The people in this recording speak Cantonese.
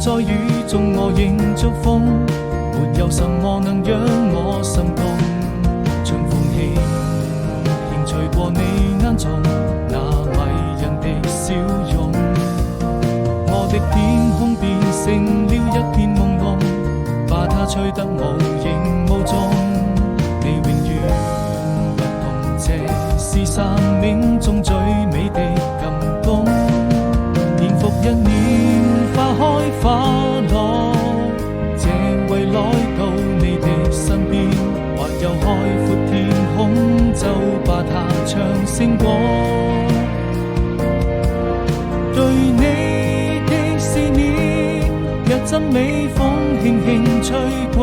在雨中我仍祝福，沒有什麼能讓我心動。像風起，輕吹過你眼中那迷人的笑容，我的天空變成了一片朦朧，把它吹得無影無蹤。你永遠不同，這是生命中最美的感動。年復一年，花開花落，這為來到你的身邊，或有海闊天空，就把它唱勝過。對你的思念，若陣微風輕輕吹過，